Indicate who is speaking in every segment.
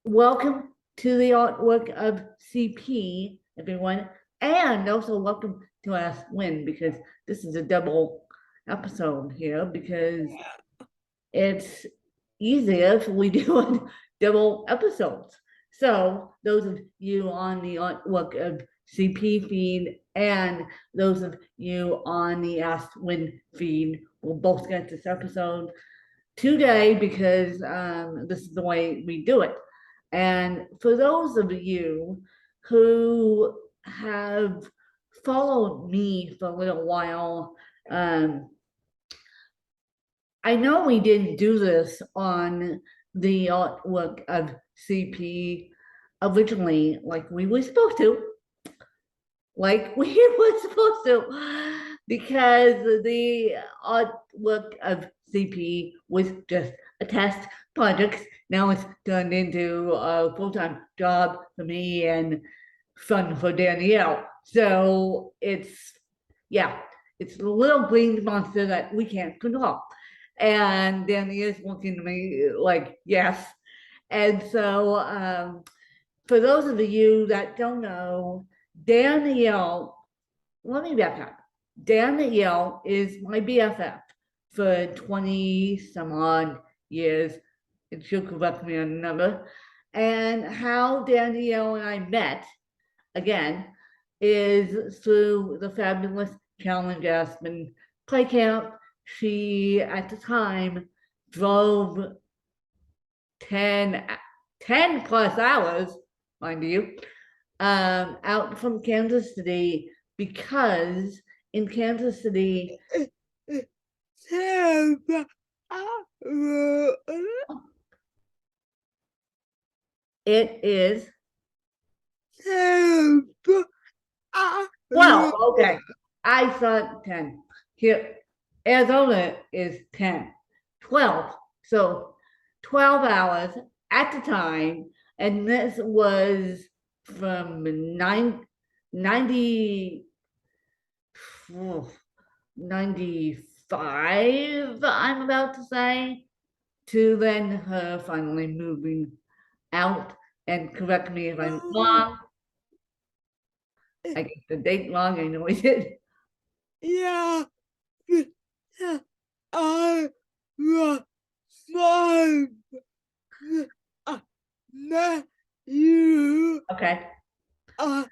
Speaker 1: Welcome to the artwork of CP, everyone, and also welcome to Ask Win because this is a double episode here because it's easier if we do double episodes. So those of you on the artwork of CP feed and those of you on the Ask Win feed will both get this episode today because this is the way we do it. And for those of you who have followed me for a little while, I know we didn't do this on the artwork of CP originally, like we were supposed to, because the artwork of CP was just a test project. Now it's turned into a full-time job for me and fun for Danielle. So it's a little green monster that we can't control. And Danielle's looking at me like, yes. And so for those of you that don't know, Danielle, let me back up. Danielle is my BFF for 20 some odd years, and she'll correct me on the number. And how Danielle and I met, again, is through the fabulous Challenge Aspen play camp. She, at the time, drove 10 plus hours, mind you, out from Kansas City because in Kansas City, it is 12. Okay, I thought 10. Here, Arizona is 10, 12. So 12 hours at the time, and this was from 95, I'm about to say, to then her finally moving out. And correct me if I'm wrong. I get the date wrong, I know I did.
Speaker 2: Yeah, I was five. You
Speaker 1: Okay.
Speaker 2: are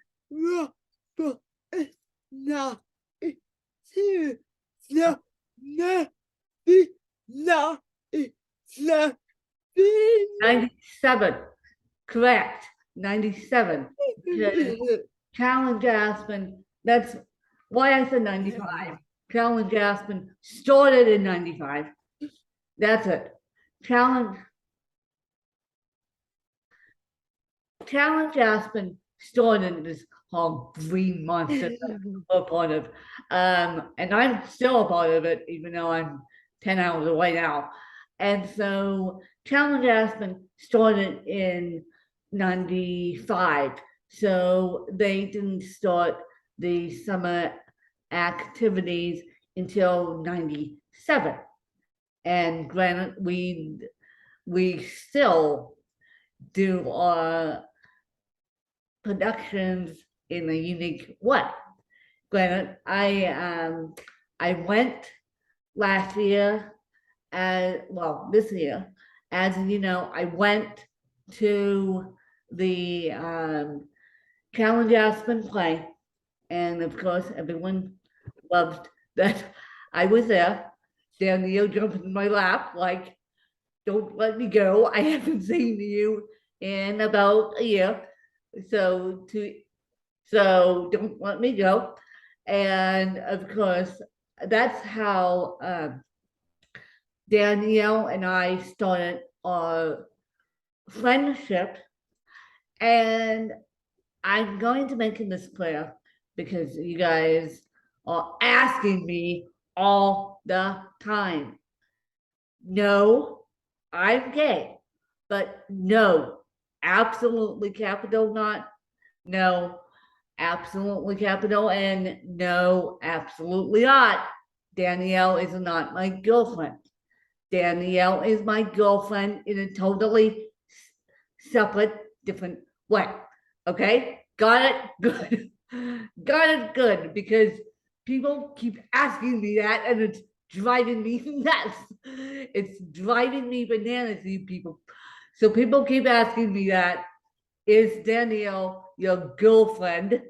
Speaker 2: now two. No, no, no,
Speaker 1: 97. Correct. 97. Challenge Aspen, that's why I said 95. Challenge Aspen started in 95. That's it. Challenge Aspen started this whole green monster that we're part of. And I'm still a part of it, even though I'm 10 hours away now. And so Challenge Aspen started in 95. So they didn't start the summer activities until 97. And granted, we still do our productions in a unique way. Granted, I went last year, this year, as you know, I went to the Challenge Aspen play, and of course, everyone loved that I was there. Danielle jumped in my lap like, "Don't let me go. I haven't seen you in about a year, so don't let me go." And of course, that's how Danielle and I started our friendship. And I'm going to make this clear because you guys are asking me all the time. No, I'm gay, but no, absolutely capital not. No, absolutely capital N. No, absolutely not. Danielle is not my girlfriend. Danielle is my girlfriend in a totally separate, different way. Okay, got it? Good. Got it, good, because people keep asking me that and it's driving me nuts. It's driving me bananas, you people. So people keep asking me that. Is Danielle your girlfriend?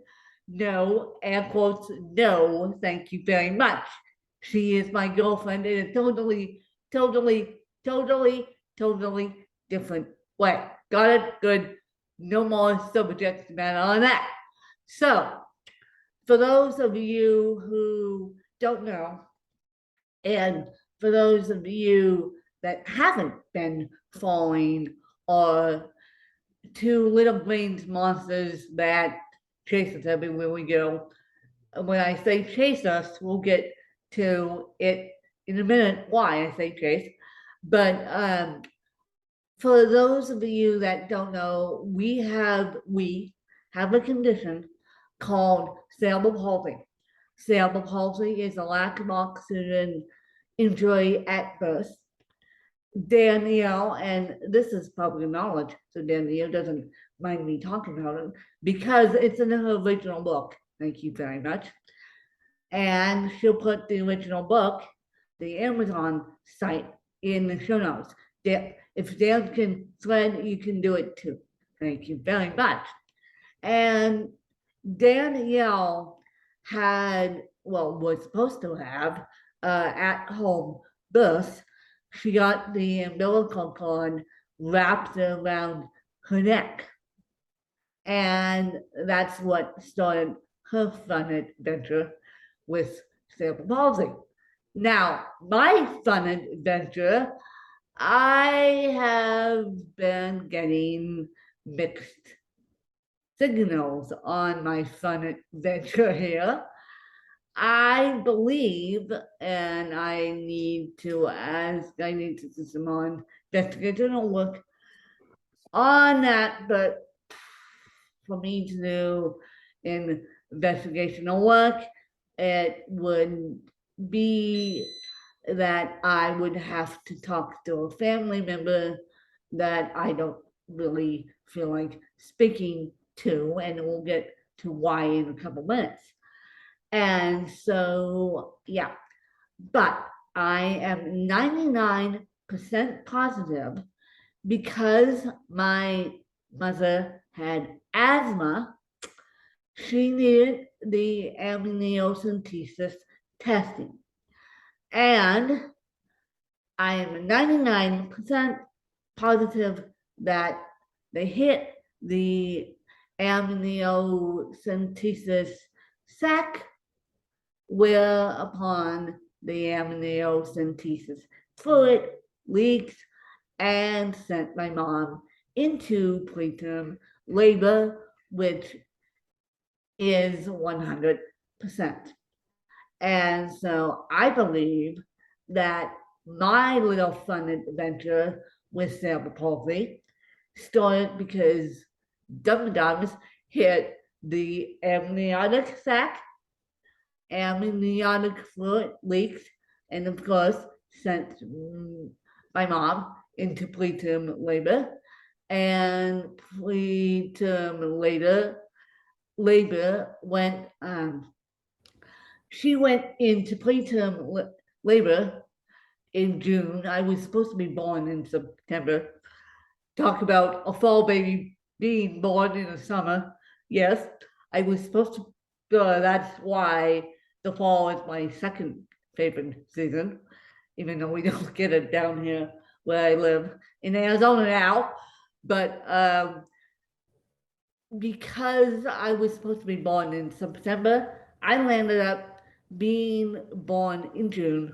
Speaker 1: No, air quotes, no, thank you very much. She is my girlfriend in a totally, totally different way. Got it? Good. No more subject matter on that. So, for those of you who don't know, and for those of you that haven't been following our two little brains monsters that chase us everywhere we go. And when I say chase us, we'll get to it in a minute why I say chase. But for those of you that don't know, we have a condition called cerebral palsy. Cerebral palsy is a lack of oxygen injury at birth. Danielle, and this is public knowledge, so Danielle doesn't mind me talking about it because it's in her original book. Thank you very much. And she'll put the original book, the Amazon site, in the show notes. If Dan can thread, you can do it too. Thank you very much. And Danielle was supposed to have at home birth. She got the umbilical cord wrapped around her neck. And that's what started her fun adventure with cerebral palsy. Now, my fun adventure, I have been getting mixed signals on my fun adventure here. I believe, and I need to do some more investigational work on that, but for me to do investigational work, it would be that I would have to talk to a family member that I don't really feel like speaking to, and we'll get to why in a couple minutes. And so, yeah, but I am 99% positive because my mother had asthma, she needed the amniocentesis testing. And I am 99% positive that they hit the amniocentesis sac, whereupon the amniocentesis fluid leaks and sent my mom into preterm labor, which is 100%. And so I believe that my little fun adventure with cerebral palsy started because dum-dums hit the amniotic sac, amniotic fluid leaks, and of course sent my mom into preterm labor. And preterm labor went she went into preterm labor in June. I was supposed to be born in September. Talk about a fall baby being born in the summer. Yes, I was supposed to. That's why the fall is my second favorite season, even though we don't get it down here where I live in Arizona now. But because I was supposed to be born in September, I landed up being born in June,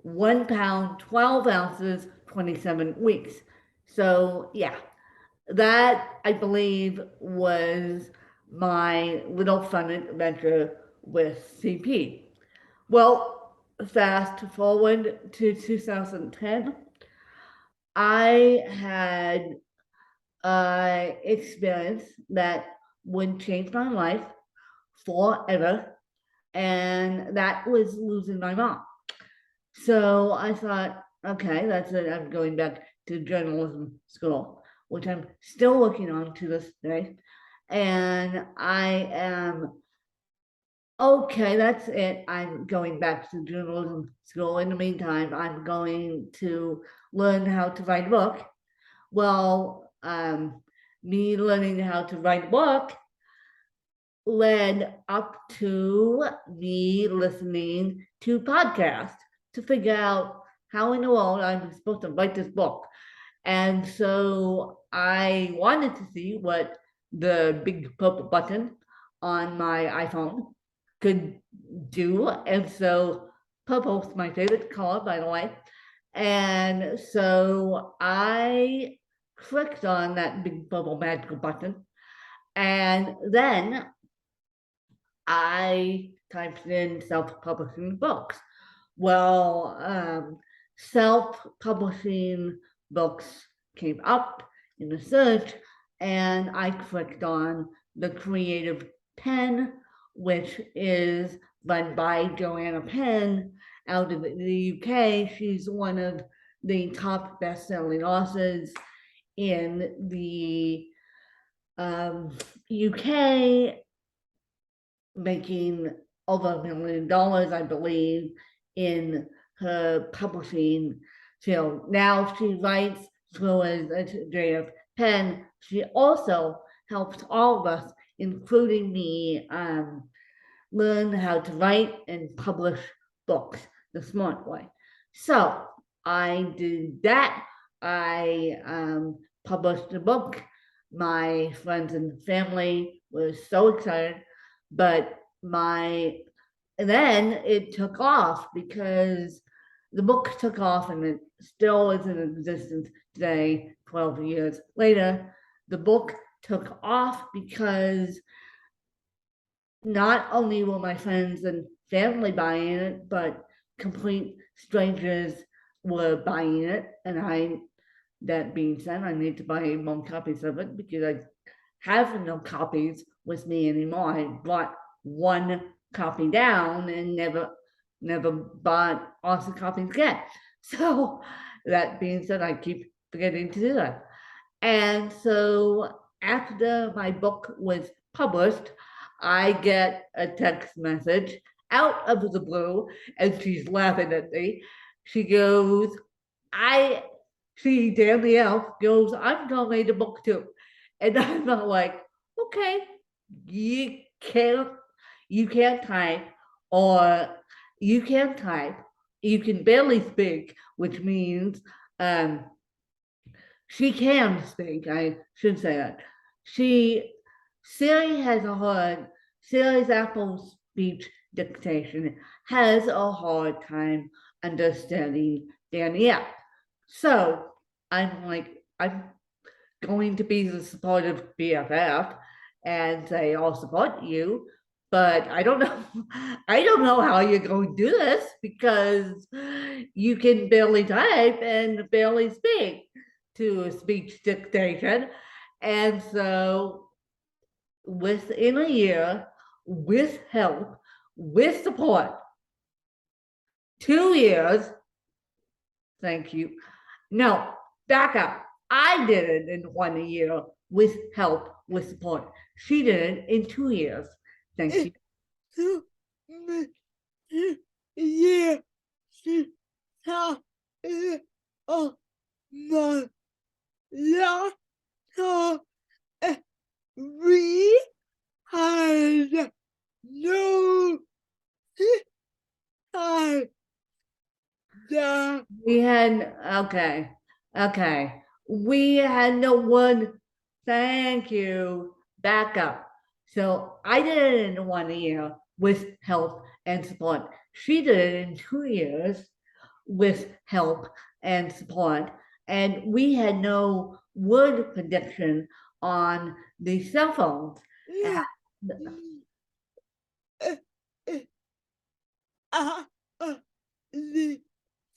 Speaker 1: 1 pound, 12 ounces, 27 weeks. So, yeah, that I believe was my little fun adventure with CP. Well, fast forward to 2010, I had an experience that would change my life forever. And that was losing my mom. So I thought, okay, that's it. I'm going back to journalism school. which I'm still working on to this day. And I am okay, that's it. I'm going back to journalism school. In the meantime, I'm going to learn how to write a book. Well, me learning how to write a book led up to me listening to podcasts to figure out how in the world I'm supposed to write this book. And so I wanted to see what the big purple button on my iPhone could do. And so purple's my favorite color, by the way. And so I clicked on that big purple magical button. And then I typed in self-publishing books. Well, self-publishing books came up in the search, and I clicked on The Creative Penn, which is run by Joanna Penn out of the UK. She's one of the top best-selling authors in the UK, making over $1 million, I believe, in her publishing field. Now she writes through a creative pen. She also helps all of us, including me, learn how to write and publish books the smart way. So I did that. I published a book. My friends and family were so excited, but then it took off because the book took off and it still is in existence today, 12 years later. The book took off because not only were my friends and family buying it, but complete strangers were buying it. And that being said, I need to buy more copies of it because I have no copies with me anymore. I bought one copy down and never bought awesome copies again. So that being said, I keep forgetting to do that. And so after my book was published, I get a text message out of the blue, and she's laughing at me. She goes, Danielle goes, I'm gonna read the book too. And I'm not like, okay, you can't you can't type, or you can't type, you can barely speak, which means she can speak, I should say that. Siri has a hard, Siri's Apple speech dictation has a hard time understanding Danielle. So I'm like, I'm going to be the supportive BFF and say, I'll support you. But I don't know, I don't know how you're going to do this because you can barely type and barely speak to a speech dictation. And so within a year, with help, with support, 2 years, thank you. No, back up. I did it in 1 year with help, with support. She did it in 2 years. Thank you.
Speaker 2: Yeah, she ha oh my yeah, we had no time.
Speaker 1: We had, okay. We had no one, thank you, back up. So I did it in 1 year with help and support. She did it in 2 years with help and support. And we had no word prediction on the cell phones.
Speaker 2: Yeah. The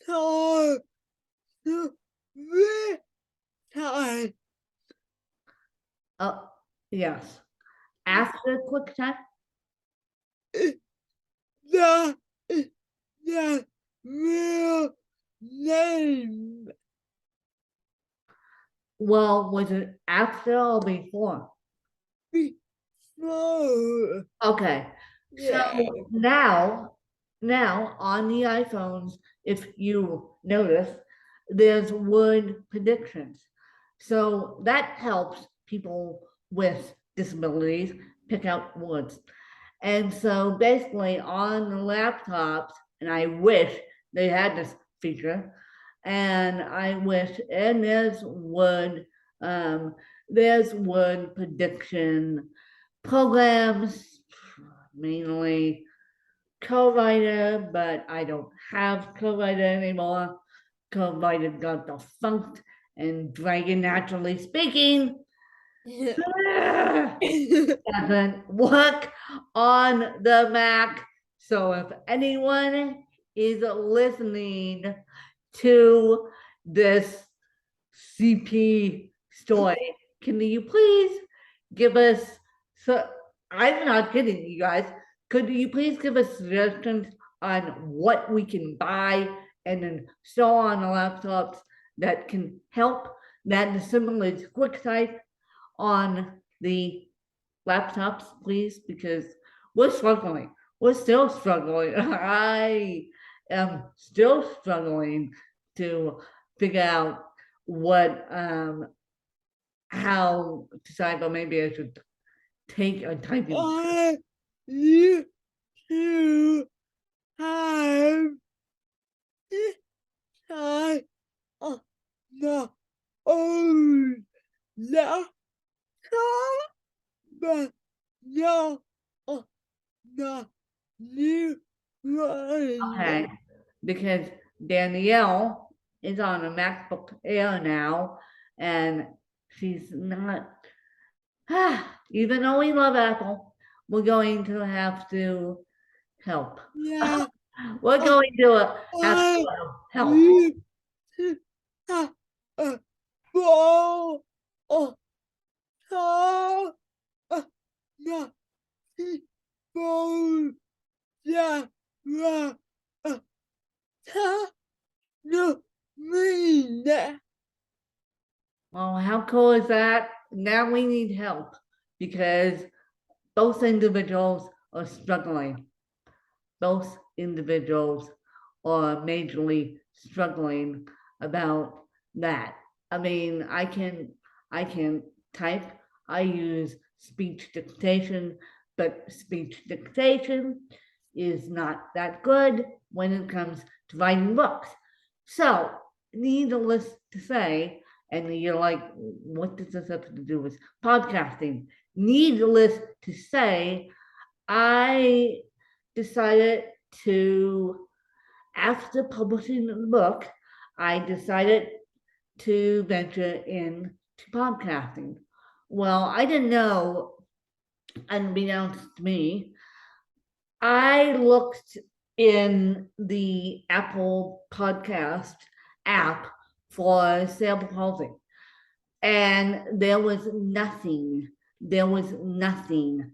Speaker 2: time to time.
Speaker 1: Oh, yes. After QuickTime,
Speaker 2: The real name.
Speaker 1: Well, was it after or before?
Speaker 2: before.
Speaker 1: Okay,
Speaker 2: Yeah.
Speaker 1: so now on the iPhones, if you notice, there's word predictions. So that helps people with disabilities pick out words. And so basically on the laptops, and I wish they had this feature, and I wish, and there's word prediction programs, mainly co-writer, but I don't have co-writer anymore. Co-writer got defunct, and Dragon Naturally Speaking doesn't work on the Mac. So if anyone is listening to this CP story, can you please give us, so I'm not kidding you guys, could you please give us suggestions on what we can buy and install on the laptops that can help that assimilate QuickType on the laptops, please, because we're struggling. We're still struggling. I am still struggling to figure out what how to decide, or maybe I should take a typing.
Speaker 2: I used to have this time on the old laptop, but now on the new one.
Speaker 1: Okay, because Danielle is on a MacBook Air now, and she's not. Even though we love Apple, we're going to have to help.
Speaker 2: Yeah,
Speaker 1: We're going to have
Speaker 2: I
Speaker 1: to help.
Speaker 2: used to have a ball of time on the phone. Yeah, yeah, no, mean that.
Speaker 1: Well, how cool is that? Now we need help because both individuals are struggling. Both individuals are majorly struggling about that. I mean, I can type, I use speech dictation, but speech dictation is not that good when it comes to writing books. So, needless to say, and you're like, what does this have to do with podcasting? Needless to say, I decided to, after publishing the book, I decided to venture into podcasting. Well, I didn't know, unbeknownst to me, I looked in the Apple Podcast app for cerebral palsy, and there was nothing. There was nothing.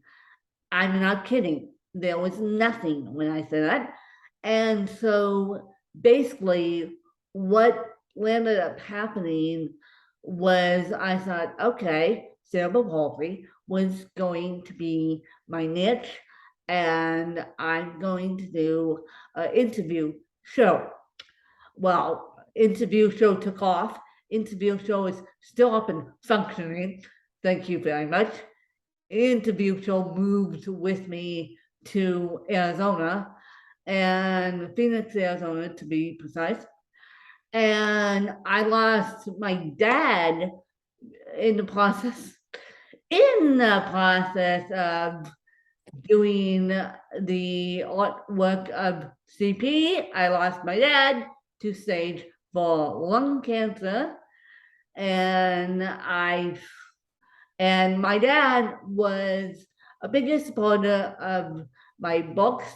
Speaker 1: I'm not kidding. There was nothing when I said that. And so basically, what ended up happening was I thought, okay, cerebral palsy was going to be my niche, and I'm going to do an interview show. Well, interview show took off. Interview show is still up and functioning. Thank you very much. Interview show moved with me to Arizona, and Phoenix, Arizona, to be precise. And I lost my dad in the process. In the process of doing the artwork of CP, I lost my dad to stage 4 lung cancer, and my dad was a bigger supporter of my books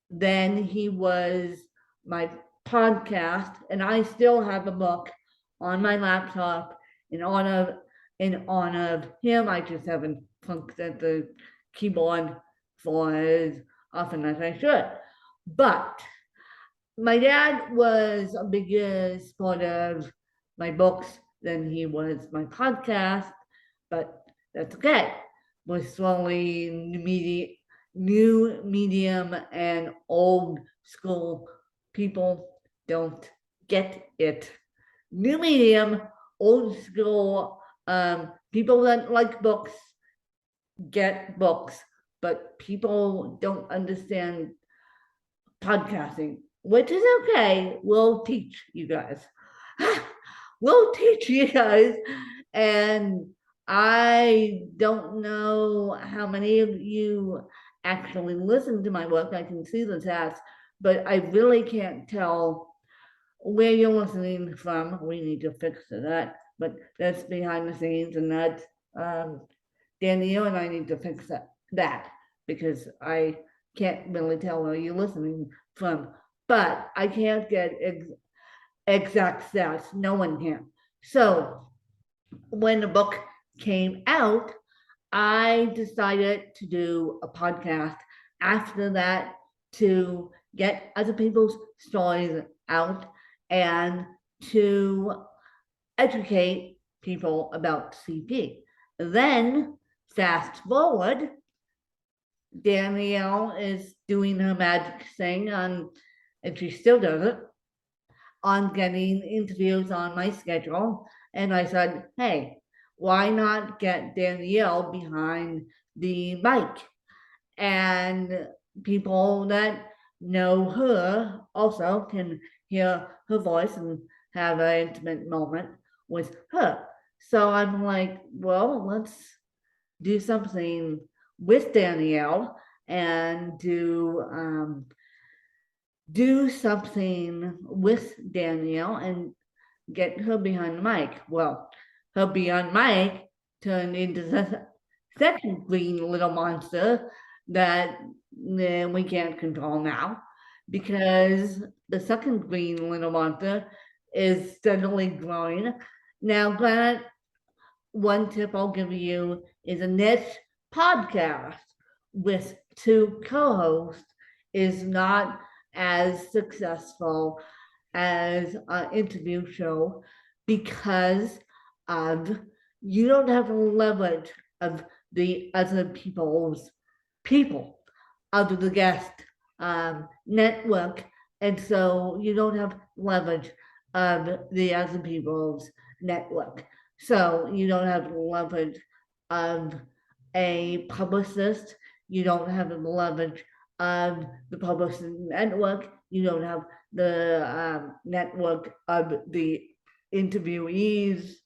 Speaker 1: than he was my podcast, and I still have a book on my laptop in honor of him. I just haven't plunked at the keyboard for as often as I should. But my dad was a bigger supporter of my books than he was my podcast, but that's okay. We're slowly new medium and old school people don't get it. New medium, old school, people that like books get books, but people don't understand podcasting, which is okay. We'll teach you guys. We'll teach you guys. And I don't know how many of you actually listen to my work. I can see the stats, but I really can't tell where you're listening from. We need to fix that, but that's behind the scenes, and that's Danielle and I need to fix that because I can't really tell where you're listening from. But I can't get exact stats. No one can. So when the book came out, I decided to do a podcast after that to get other people's stories out and to educate people about CP. Then, fast forward, Danielle is doing her magic thing on, and she still does it, on getting interviews on my schedule. And I said, hey, why not get Danielle behind the mic? And people that know her also can hear her voice and have an intimate moment with her. So I'm like, well, let's do something with Danielle and do something with Danielle and get her behind the mic. Well, her behind mic turned into the second green little monster that we can't control now, because the second green little monster is steadily growing. Now, granted, one tip I'll give you is a niche podcast with two co-hosts is not as successful as an interview show because of you don't have the leverage of the other people of the guest network, and so you don't have leverage of the other people's network. So you don't have the leverage of a publicist. You don't have the leverage of the publicist network. You don't have the network of the interviewees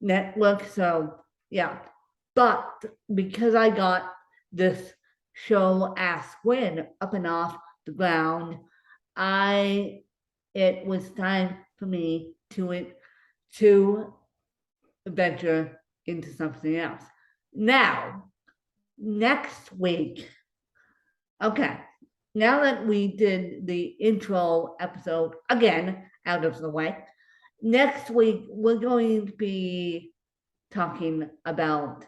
Speaker 1: network. So yeah, but because I got this show Ask Gwen up and off the ground, it was time for me to venture into something else. Now, next week, okay, now that we did the intro episode again out of the way, next week we're going to be talking about,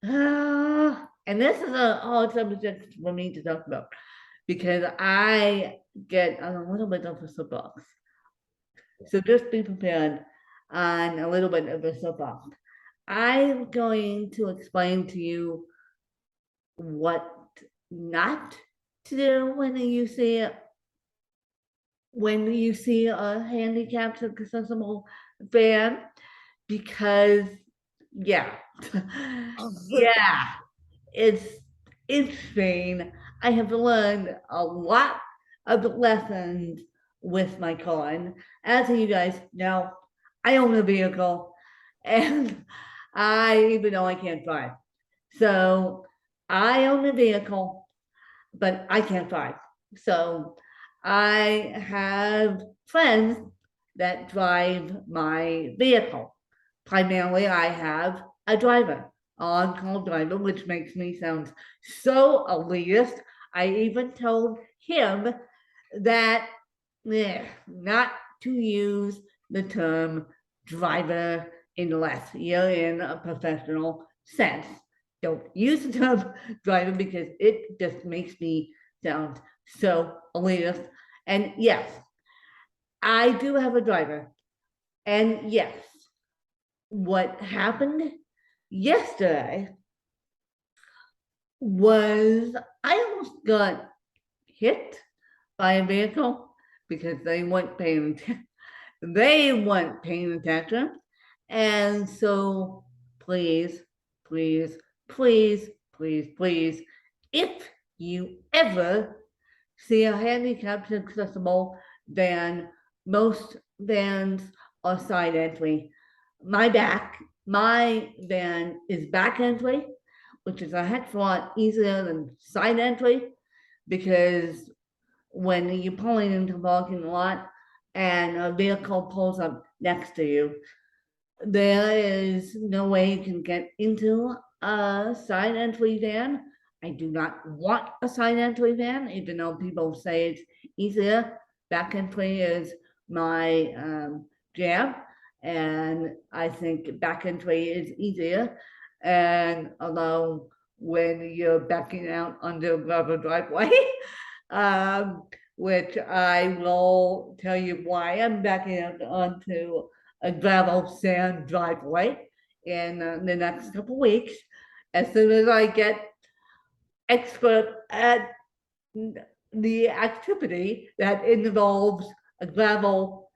Speaker 1: and this is a hard subject for me to talk about because I get a little bit of a soapbox. So just be prepared on a little bit of a soapbox. I'm going to explain to you what not to do when you see a handicapped accessible van, because yeah, yeah, it's interesting. I have learned a lot of lessons with my car, and as you guys know, I own a vehicle, and even though I can't drive, so I own a vehicle, but I can't drive. So I have friends that drive my vehicle. Primarily, I have a driver, on-call driver, which makes me sound so elitist. I even told him that not to use the term driver unless you're in a professional sense. Don't use the term driver because it just makes me sound so elitist. And yes, I do have a driver. And yes, what happened yesterday was I almost got hit by a vehicle because they weren't paying attention. They weren't paying attention. And so please, please, please, please, please, if you ever see a handicapped accessible van, most vans are side entry. My van is back entry, which is a heck of a lot easier than side entry because when you're pulling into the parking lot and a vehicle pulls up next to you, there is no way you can get into a side entry van. I do not want a side entry van, even though people say it's easier. Back entry is my jam, and I think back entry is easier. And although when you're backing out under a gravel driveway, which I will tell you why I'm backing out onto a gravel sand driveway in the next couple weeks. As soon as I get expert at the activity that involves a gravel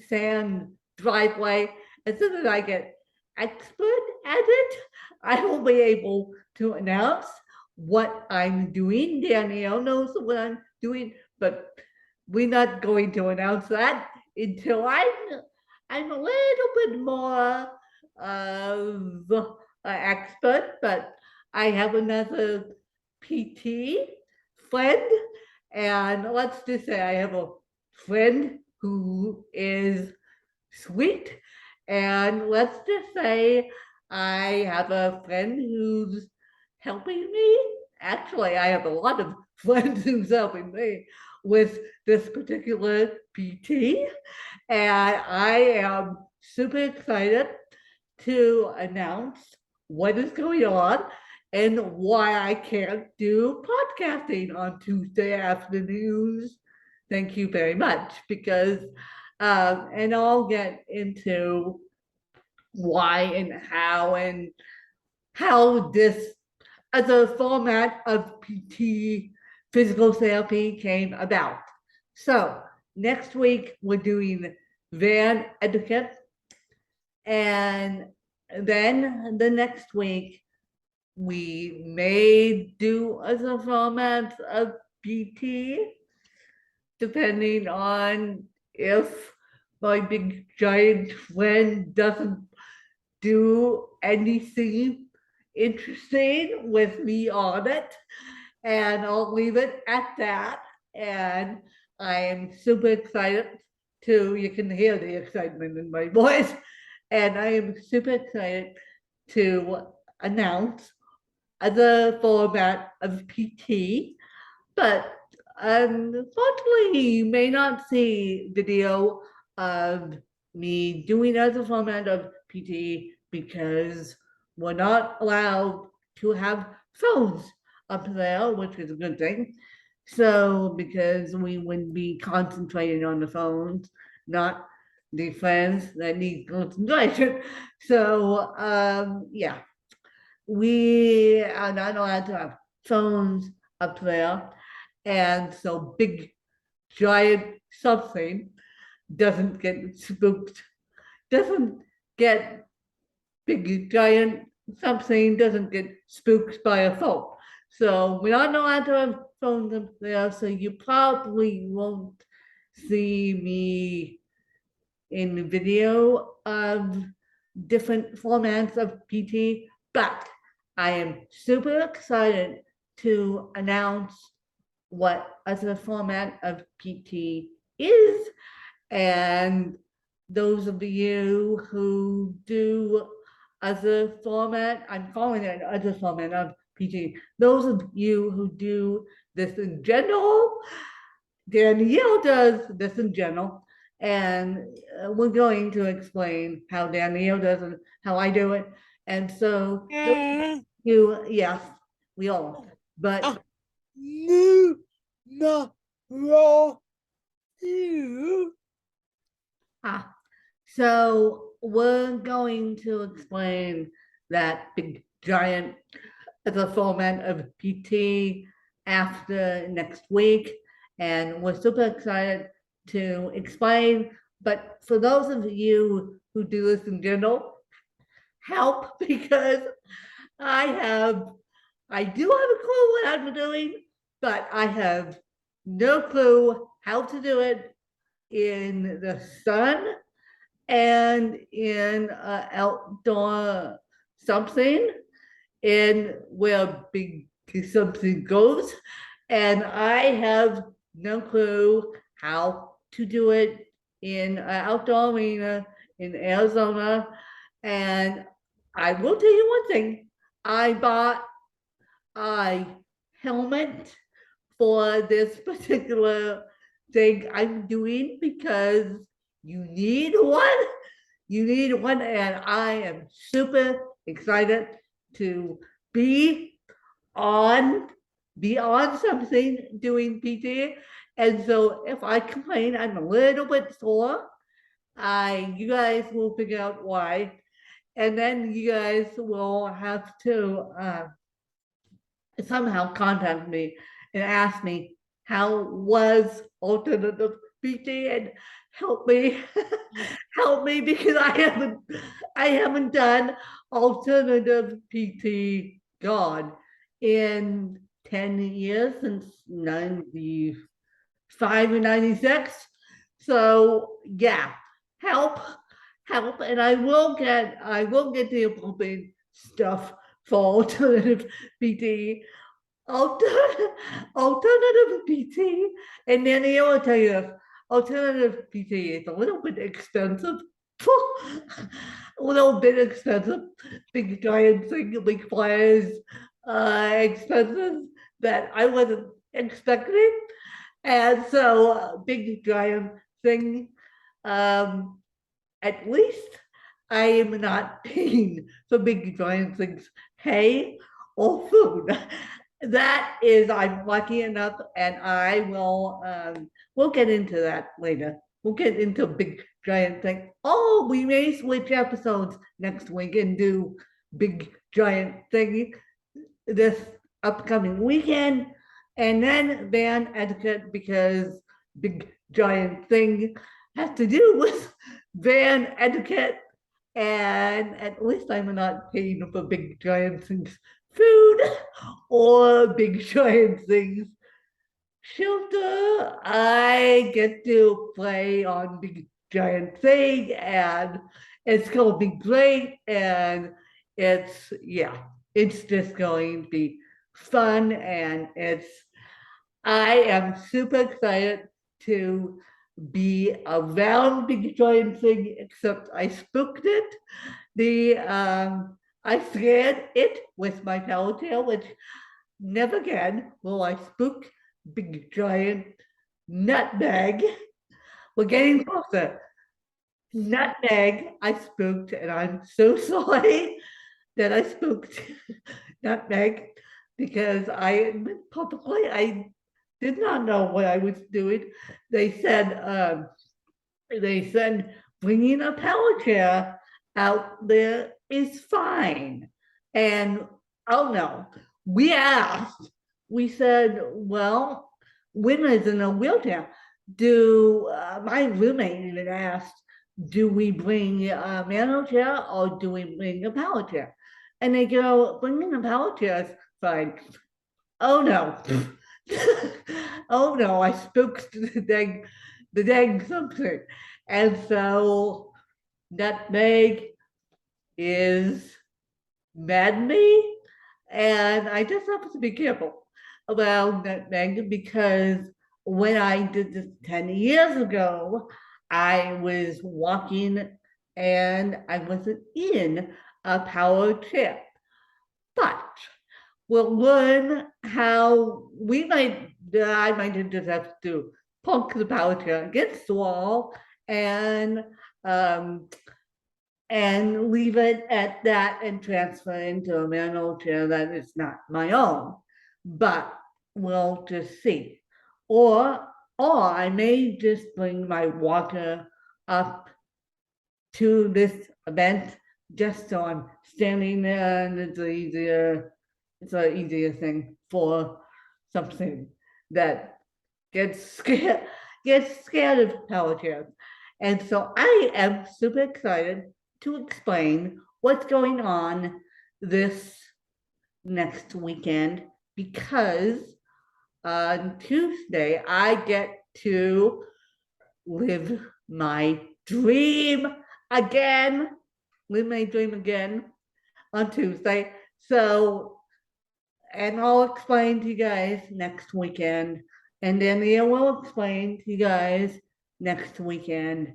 Speaker 1: sand driveway, as soon as I get expert at it, I will be able to announce what I'm doing. Danielle knows what I'm doing, but we're not going to announce that until I'm a little bit more of an expert, but I have another PT friend, and let's just say I have a friend who is sweet, and let's just say I have a friend who's helping me. Actually, I have a lot of friends who's helping me with this particular PT, and I am super excited to announce what is going on and why I can't do podcasting on Tuesday afternoons. Thank you very much, because and I'll get into why and how this as a format of PT physical therapy came about. So next week we're doing van etiquette, and then the next week we may do other formats of PT, depending on if my big giant friend doesn't do anything interesting with me on it. And I'll leave it at that. And I'm super excited you can hear the excitement in my voice. And I am super excited to announce the format of PT, but unfortunately, you may not see video of me doing other format of PT because we're not allowed to have phones up there, which is a good thing. So because we would be concentrating on the phones, not the friends that need concentration. So yeah, we are not allowed to have phones up there. And so big giant something doesn't get spooked, doesn't get big giant something doesn't get spooked by a phone. So we're not allowed to have phones up there, so you probably won't see me in the video of different formats of PT, but I am super excited to announce what other format of PT is. And those of you who do other format, I'm calling it other format of PT. Those of you who do this in general, Danielle does this in general, and we're going to explain how Danielle does and how I do it. And so you, yes, we all, but
Speaker 2: No, no, raw, you.
Speaker 1: so we're going to explain that big giant the format of PT after next week. And we're super excited to explain. But for those of you who do this in general, help because I do have a clue what I'm doing, but I have no clue how to do it in the sun and in outdoor something and where big something goes. And I have no clue how to do it in an outdoor arena in Arizona. And I will tell you one thing, I bought a helmet for this particular thing I'm doing because you need one. You need one, and I am super excited to be on be on something doing PT. And so if I complain, I'm a little bit sore. You guys will figure out why. And then you guys will have to somehow contact me and ask me how was alternative PT and help me help me because I haven't done alternative PT God in 10 years since 95 and 96. So yeah, help, help, and I will get the appropriate stuff for alternative PT, alternative PT, and then I will tell you, alternative PT is a little bit expensive. A little bit expensive. Big giant thing requires expenses that I wasn't expecting. And so big giant thing, um, at least I am not paying for big giant things, hay or food. That is, I'm lucky enough, and I will, we'll get into that later. We'll get into a big giant thing. Oh, we may switch episodes next week and do big giant thing this upcoming weekend. And then van etiquette because big giant thing has to do with van etiquette. And at least I'm not paying for big giant things food or big giant things shelter. I get to play on big giant thing and it's gonna be great and it's just going to be fun and I am super excited to be around big giant thing except I spooked it. I scared it with my tail, which never again will I spook big giant nutmeg. We're getting closer. Nutmeg, I spooked, and I'm so sorry that I spooked nutmeg because publicly I did not know what I was doing. They said bringing a power chair out there is fine, and oh no, we asked. We said, well, women's in a wheelchair. My roommate even asked, do we bring a manual chair or do we bring a power chair? And they go, bringing a power chair is fine. Oh no. Oh no, I spooked the dang something. And so nutmeg is mad at me. And I just have to be careful about nutmeg because when I did this 10 years ago, I was walking and I wasn't in a power chair. But we'll learn how I might just have to poke the power chair against the wall and um, leave it at that and transfer into a manual chair that is not my own. But we'll just see. Or I may just bring my walker up to this event just so I'm standing there and it's an easier thing for something that gets scared of power chairs. And so I am super excited to explain what's going on this next weekend because on Tuesday I get to live my dream again. Live my dream again on Tuesday. So, and I'll explain to you guys next weekend. And Danielle will explain to you guys next weekend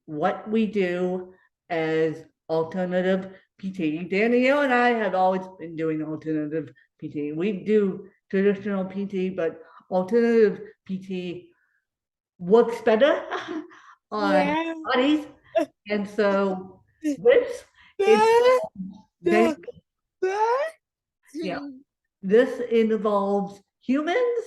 Speaker 1: what we do as alternative PT. Danielle and I have always been doing alternative PT. We do traditional PT, but alternative PT works better on
Speaker 2: Yeah.
Speaker 1: bodies. And so this is
Speaker 2: The-
Speaker 1: yeah, this involves humans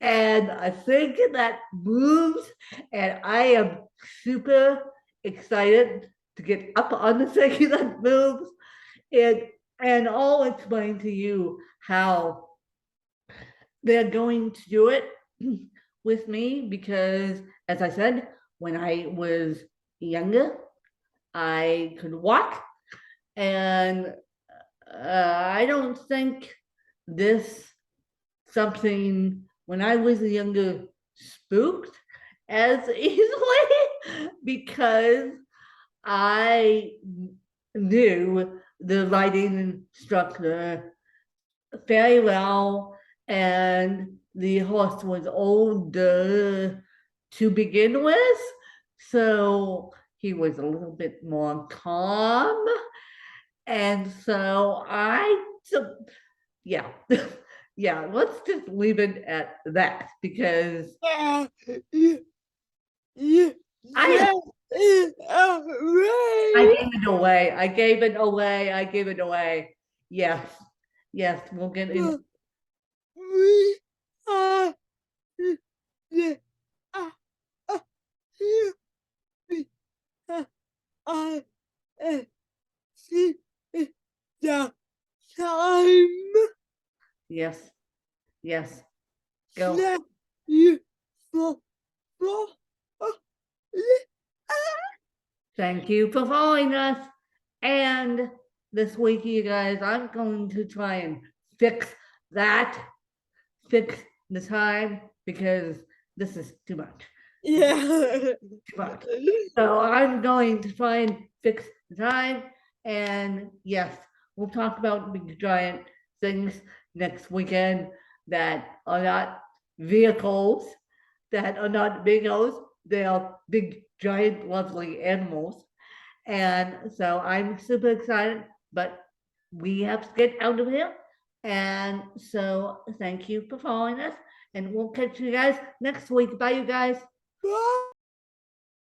Speaker 1: and I think that moves, and I am super excited to get up on the thing that moves. And and I'll explain to you how they're going to do it with me because, as I said, when I was younger, I could walk, and I don't think this something when I was younger spooked as easily because I knew the writing instructor very well, and the horse was older to begin with, so he was a little bit more calm. And so yeah, yeah, let's just leave it at that because
Speaker 2: yeah, yeah, yeah,
Speaker 1: I
Speaker 2: right.
Speaker 1: gave it away. I gave it away. I gave it away. Yes, yes, we'll get in.
Speaker 2: We are the you I see the time
Speaker 1: Yes, yes, go.
Speaker 2: that you for for
Speaker 1: Thank you for following us. And this week, you guys, I'm going to try and fix that, fix the time because this is too much.
Speaker 2: yeah.
Speaker 1: Too much. So I'm going to try and fix the time. And yes, we'll talk about big giant things next weekend that are not vehicles, that are not vehicles. They are big, giant, lovely animals. And so I'm super excited, but we have to get out of here. And so thank you for following us. And we'll catch you guys next week. Bye, you guys.
Speaker 2: Bye.